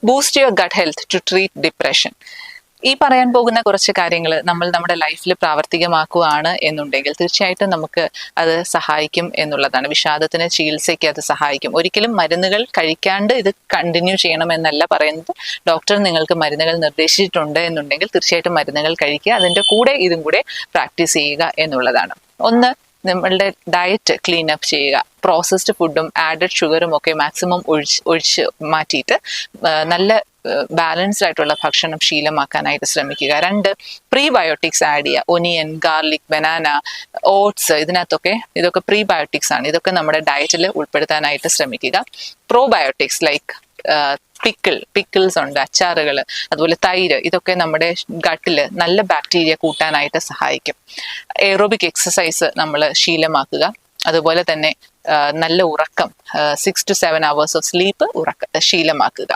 Boost your gut health to treat depression. ഈ പറയാൻ പോകുന്ന കുറച്ച് കാര്യങ്ങൾ നമ്മൾ നമ്മുടെ ലൈഫിൽ പ്രാവർത്തികമാക്കുകയാണ് എന്നുണ്ടെങ്കിൽ തീർച്ചയായിട്ടും നമുക്ക് അത് സഹായിക്കും എന്നുള്ളതാണ്. വിഷാദത്തിന് ചികിത്സയ്ക്ക് അത് സഹായിക്കും. ഒരിക്കലും മരുന്നുകൾ കഴിക്കാണ്ട് ഇത് കണ്ടിന്യൂ ചെയ്യണമെന്നല്ല പറയുന്നത്. ഡോക്ടർ നിങ്ങൾക്ക് മരുന്നുകൾ നിർദ്ദേശിച്ചിട്ടുണ്ട് എന്നുണ്ടെങ്കിൽ തീർച്ചയായിട്ടും മരുന്നുകൾ കഴിക്കുക, അതിൻ്റെ കൂടെ ഇതും കൂടെ പ്രാക്ടീസ് ചെയ്യുക എന്നുള്ളതാണ്. ഒന്ന്, നമ്മളുടെ ഡയറ്റ് ക്ലീൻ അപ്പ് ചെയ്യുക. പ്രോസസ്ഡ് ഫുഡും ആഡഡ് ഷുഗറും ഒക്കെ മാക്സിമം ഒഴിച്ച് മാറ്റിയിട്ട് നല്ല ബാലൻസ്ഡ് ആയിട്ടുള്ള ഭക്ഷണം ശീലമാക്കാനായിട്ട് ശ്രമിക്കുക. 2, പ്രീബയോട്ടിക്സ് ആഡ് ചെയ്യുക. ഒനിയൻ, ഗാർലിക്, ബനാന, ഓട്സ്, ഇതൊക്കെ പ്രീബയോട്ടിക്സ് ആണ്. ഇതൊക്കെ നമ്മുടെ ഡയറ്റിൽ ഉൾപ്പെടുത്താനായിട്ട് ശ്രമിക്കുക. പ്രോബയോട്ടിക്സ് ലൈക്ക് പിക്കിൾസ് ഉണ്ട്, അച്ചാറുകൾ, അതുപോലെ തൈര്, ഇതൊക്കെ നമ്മുടെ ഗട്ടിൽ നല്ല ബാക്ടീരിയ കൂട്ടാനായിട്ട് സഹായിക്കും. എയറോബിക് എക്സസൈസ് നമ്മൾ ശീലമാക്കുക. അതുപോലെ തന്നെ നല്ല ഉറക്കം, 6 to 7 hours ഓഫ് സ്ലീപ്പ് ശീലമാക്കുക.